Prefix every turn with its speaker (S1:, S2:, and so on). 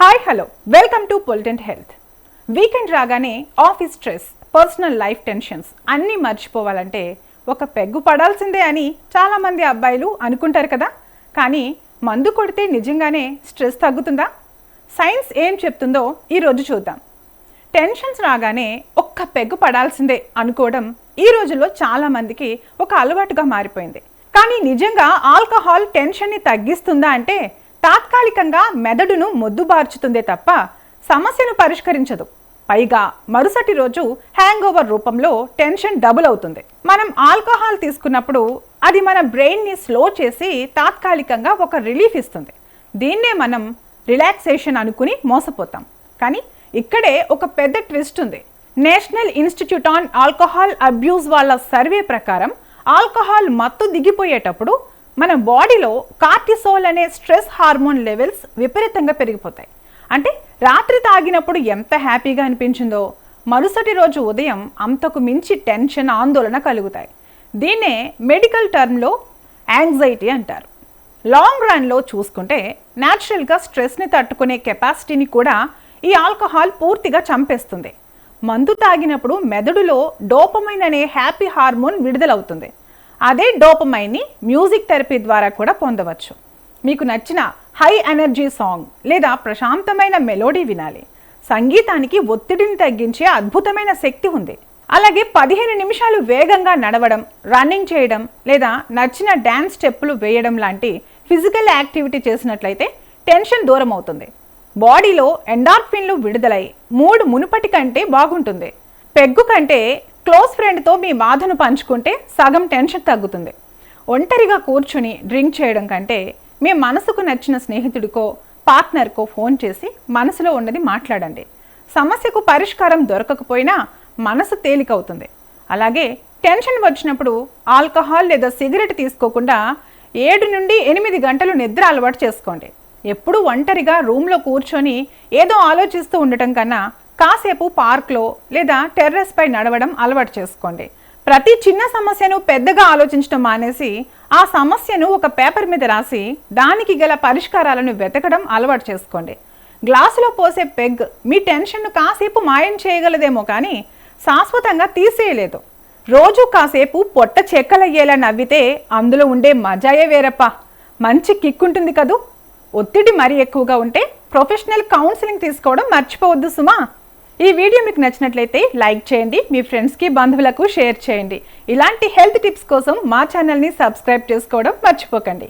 S1: Hi hello welcome to పొలిటెంట్ health. Weekend రాగానే office stress, personal life tensions అన్నీ మర్చిపోవాలంటే ఒక పెగ్గు పడాల్సిందే అని చాలామంది అబ్బాయిలు అనుకుంటారు కదా. కానీ మందు కొడితే నిజంగానే స్ట్రెస్ తగ్గుతుందా? సైన్స్ ఏం చెప్తుందో ఈరోజు చూద్దాం. టెన్షన్స్ రాగానే ఒక్క పెగ్గు పడాల్సిందే అనుకోవడం ఈ రోజుల్లో చాలామందికి ఒక అలవాటుగా మారిపోయింది. కానీ నిజంగా ఆల్కహాల్ టెన్షన్ని తగ్గిస్తుందా అంటే తాత్కాలికంగా మెదడును మొద్దుబార్చుతుందే తప్ప సమస్యను పరిష్కరించదు. పైగా మరుసటి రోజు హ్యాంగ్ ఓవర్ రూపంలో టెన్షన్ డబుల్ అవుతుంది. మనం ఆల్కహాల్ తీసుకున్నప్పుడు అది మన బ్రెయిన్ని స్లో చేసి తాత్కాలికంగా ఒక రిలీఫ్ ఇస్తుంది. దీన్నే మనం రిలాక్సేషన్ అనుకుని మోసపోతాం. కానీ ఇక్కడే ఒక పెద్ద ట్విస్ట్ ఉంది. National institute on alcohol abuse వాళ్ళ సర్వే ప్రకారం ఆల్కహాల్ మత్తు దిగిపోయేటప్పుడు మన బాడీలో కార్టిసోల్ అనే స్ట్రెస్ హార్మోన్ లెవెల్స్ విపరీతంగా పెరిగిపోతాయి. అంటే రాత్రి తాగినప్పుడు ఎంత హ్యాపీగా అనిపించిందో మరుసటి రోజు ఉదయం అంతకు మించి టెన్షన్, ఆందోళన కలుగుతాయి. దీన్నే మెడికల్ టర్మ్లో యాంగ్జైటీ అంటారు. లాంగ్ రన్లో చూసుకుంటే న్యాచురల్గా స్ట్రెస్ని తట్టుకునే కెపాసిటీని కూడా ఈ ఆల్కహాల్ పూర్తిగా చంపేస్తుంది. మందు తాగినప్పుడు మెదడులో డోపమైన్ అనే హ్యాపీ హార్మోన్ విడుదలవుతుంది. అదే డోపమైన్ని మ్యూజిక్ థెరపీ ద్వారా కూడా పొందవచ్చు. మీకు నచ్చిన హై ఎనర్జీ సాంగ్ లేదా ప్రశాంతమైన మెలోడీ వినాలి. సంగీతానికి ఒత్తిడిని తగ్గించే అద్భుతమైన శక్తి ఉంది. అలాగే 15 నిమిషాలు వేగంగా నడవడం, రన్నింగ్ చేయడం లేదా నచ్చిన డ్యాన్స్ స్టెప్పులు వేయడం లాంటి ఫిజికల్ యాక్టివిటీ చేసినట్లయితే టెన్షన్ దూరం అవుతుంది. బాడీలో ఎండార్ఫిన్లు విడుదలై మూడ్ మునుపటి కంటే బాగుంటుంది. పెగ్గు కంటే క్లోజ్ ఫ్రెండ్తో మీ బాధను పంచుకుంటే సగం టెన్షన్ తగ్గుతుంది. ఒంటరిగా కూర్చుని డ్రింక్ చేయడం కంటే మీ మనసుకు నచ్చిన స్నేహితుడికో పార్ట్నర్కో ఫోన్ చేసి మనసులో ఉన్నది మాట్లాడండి. సమస్యకు పరిష్కారం దొరకకపోయినా మనసు తేలికవుతుంది. అలాగే టెన్షన్ వచ్చినప్పుడు ఆల్కహాల్ లేదా సిగరెట్ తీసుకోకుండా 7 నుండి 8 గంటలు నిద్ర అలవాటు చేసుకోండి. ఎప్పుడూ ఒంటరిగా రూమ్లో కూర్చొని ఏదో ఆలోచిస్తూ ఉండటం కన్నా కాసేపు పార్క్లో లేదా టెర్రస్ పై నడవడం అలవాటు చేసుకోండి. ప్రతి చిన్న సమస్యను పెద్దగా ఆలోచించడం మానేసి ఆ సమస్యను ఒక పేపర్ మీద రాసి దానికి గల పరిష్కారాలను వెతకడం అలవాటు చేసుకోండి. గ్లాసులో పోసే పెగ్ మీ టెన్షన్ను కాసేపు మాయం చేయగలదేమో కానీ శాశ్వతంగా తీసేయలేదు. రోజు కాసేపు పొట్ట చెక్కలయ్యేలా నవ్వితే అందులో ఉండే మజాయే వేరప్ప. మంచి కిక్ ఉంటుంది కదూ. ఒత్తిడి మరీ ఎక్కువగా ఉంటే ప్రొఫెషనల్ కౌన్సిలింగ్ తీసుకోవడం మర్చిపోవద్దు సుమా. ఈ వీడియో మీకు నచ్చినట్లయితే లైక్ చేయండి, మీ ఫ్రెండ్స్కి, బంధువులకు షేర్ చేయండి. ఇలాంటి హెల్త్ టిప్స్ కోసం మా ఛానల్ని సబ్స్క్రైబ్ చేసుకోవడం మర్చిపోకండి.